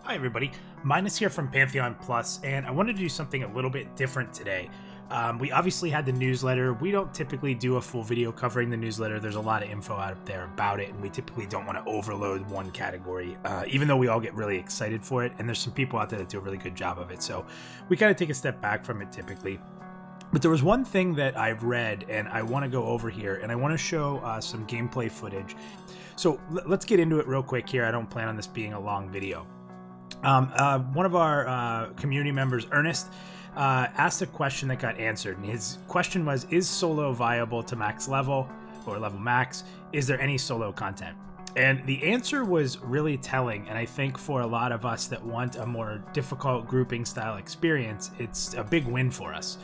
Hi everybody, Minus here from Pantheon Plus, and I wanted to do something a little bit different today. We obviously had the newsletter. We don't typically do a full video covering the newsletter. There's a lot of info out there about it, and we typically don't want to overload one category, even though we all get really excited for it, and there's some people out there that do a really good job of it, so we kind of take a step back from it typically. But there was one thing that I've read, and I want to go over here, and I want to show some gameplay footage. So let's get into it real quick here. I don't plan on this being a long video. One of our community members, Ernest, asked a question that got answered, and his question was, is solo viable to max level or level max? Is there any solo content? And the answer was really telling, and I think for a lot of us that want a more difficult grouping style experience, it's a big win for us.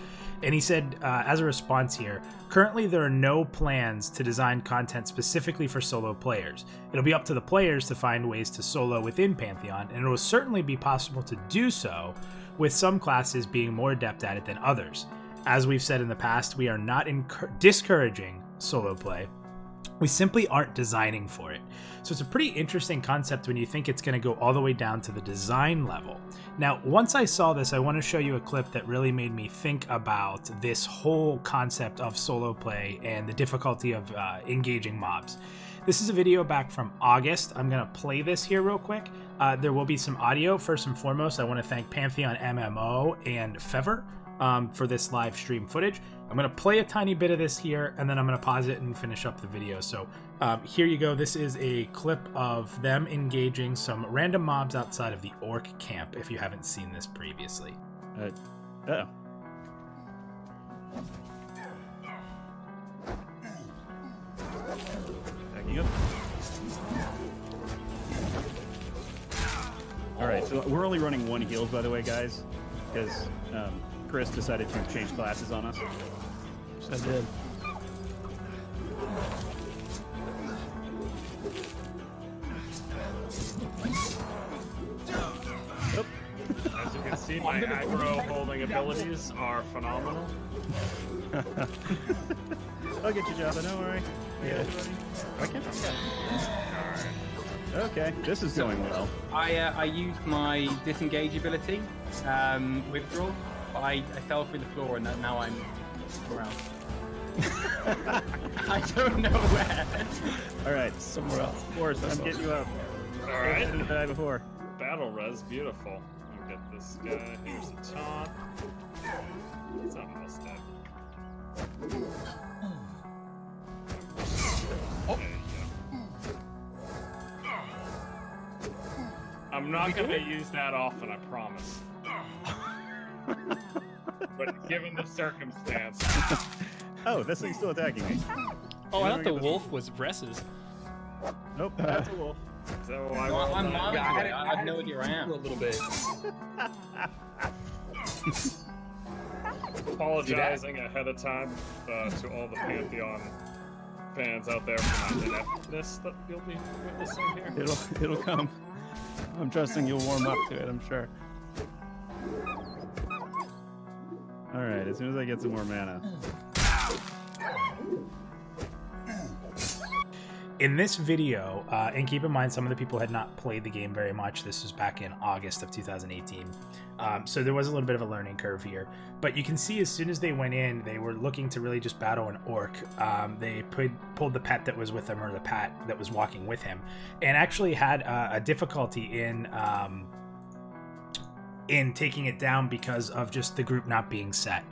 And he said, as a response here, currently there are no plans to design content specifically for solo players. It'll be up to the players to find ways to solo within Pantheon, and it will certainly be possible to do so, with some classes being more adept at it than others. As we've said in the past, we are not discouraging solo play. We simply aren't designing for it. So it's a pretty interesting concept when you think it's going to go all the way down to the design level. Now, once I saw this, I want to show you a clip that really made me think about this whole concept of solo play and the difficulty of engaging mobs. This is a video back from August. I'm going to play this here real quick. There will be some audio. First and foremost, I want to thank PantheonMMO and Fevir for this live stream footage. I'm going to play a tiny bit of this here, and then I'm going to pause it and finish up the video. So here you go. This is a clip of them engaging some random mobs outside of the orc camp, if you haven't seen this previously. Uh-oh. Backing up. Alright, so we're only running one heals, by the way, guys, because Chris decided to change classes on us. I did. Oh. As you can see, my aggro holding abilities are phenomenal. I'll get you, Java, don't worry. Yeah. I can't Okay, this is going well. I used my disengage ability, withdrawal, but I fell through the floor and now I'm somewhere else. I don't know where. Alright, Somewhere else. of course, I'm getting you up. Alright. Did die before. Battle res, beautiful. I'll get this guy. Here's the taunt. He's almost dead. Oh. There you go. I'm not going to use that often, I promise. But given the circumstance... Oh, this thing's still attacking me. Oh, I thought the wolf was Vress's. Nope, that's a wolf. So I'm not. I have no idea where I am. A little bit. apologizing ahead of time to all the Pantheon fans out there for not ineptness that you'll be witnessing here. It'll come. I'm trusting you'll warm up to it, I'm sure. Alright, as soon as I get some more mana. In this video, and keep in mind some of the people had not played the game very much, this was back in August of 2018, so there was a little bit of a learning curve here, but you can see as soon as they went in, they were looking to really just battle an orc. They pulled the pet that was with him, or the pet that was walking with him, and actually had a difficulty in taking it down because of just the group not being set.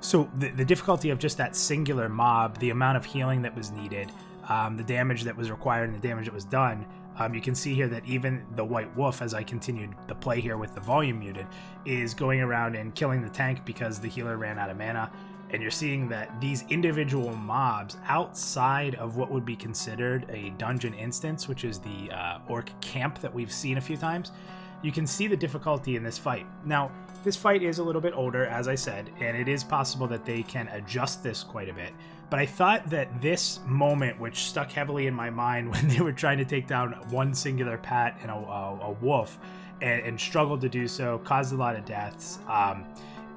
So the difficulty of just that singular mob, the amount of healing that was needed, the damage that was required and the damage that was done, you can see here that even the white wolf, as I continued the play here with the volume muted, is going around and killing the tank because the healer ran out of mana. And you're seeing that these individual mobs outside of what would be considered a dungeon instance, which is the orc camp that we've seen a few times, you can see the difficulty in this fight. Now, this fight is a little bit older, as I said, and it is possible that they can adjust this quite a bit. But I thought that this moment, which stuck heavily in my mind when they were trying to take down one singular pat and a wolf, and struggled to do so, caused a lot of deaths.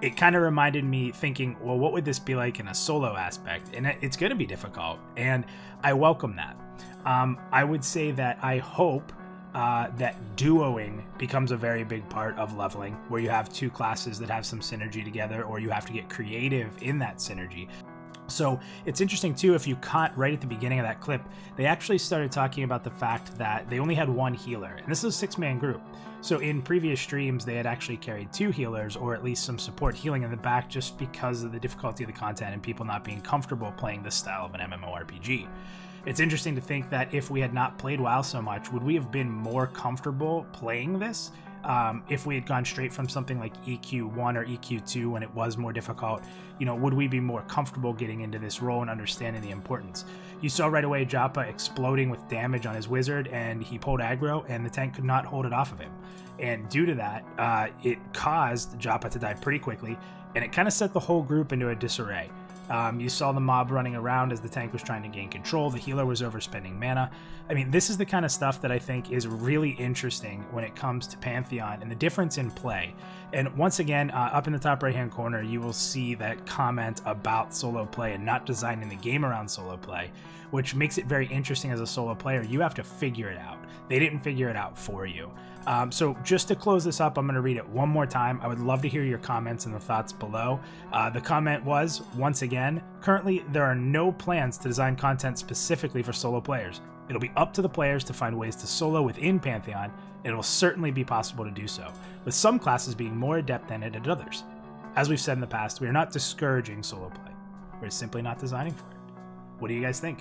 It kind of reminded me thinking, well, what would this be like in a solo aspect? And it's going to be difficult, and I welcome that. I would say that I hope that duoing becomes a very big part of leveling, where you have two classes that have some synergy together, or you have to get creative in that synergy. So it's interesting too, if you caught right at the beginning of that clip, they actually started talking about the fact that they only had one healer, and this is a 6-man group. So in previous streams, they had actually carried 2 healers, or at least some support healing in the back, just because of the difficulty of the content and people not being comfortable playing this style of an MMORPG. It's interesting to think that if we had not played WoW so much, would we have been more comfortable playing this? If we had gone straight from something like EQ1 or EQ2 when it was more difficult, you know, would we be more comfortable getting into this role and understanding the importance? You saw right away Joppa exploding with damage on his wizard, and he pulled aggro, and the tank could not hold it off of him. And due to that, it caused Joppa to die pretty quickly, and it kind of set the whole group into a disarray. You saw the mob running around as the tank was trying to gain control. The healer was overspending mana. I mean, this is the kind of stuff that I think is really interesting when it comes to Pantheon and the difference in play. And once again, up in the top right-hand corner, you will see that comment about solo play and not designing the game around solo play, which makes it very interesting as a solo player. You have to figure it out. They didn't figure it out for you. So just to close this up, I'm going to read it one more time. I would love to hear your comments and the thoughts below. The comment was, once again, currently there are no plans to design content specifically for solo players. It'll be up to the players to find ways to solo within Pantheon, and it will certainly be possible to do so, with some classes being more adept than it at others. As we've said in the past, we are not discouraging solo play. We're simply not designing for it. What do you guys think?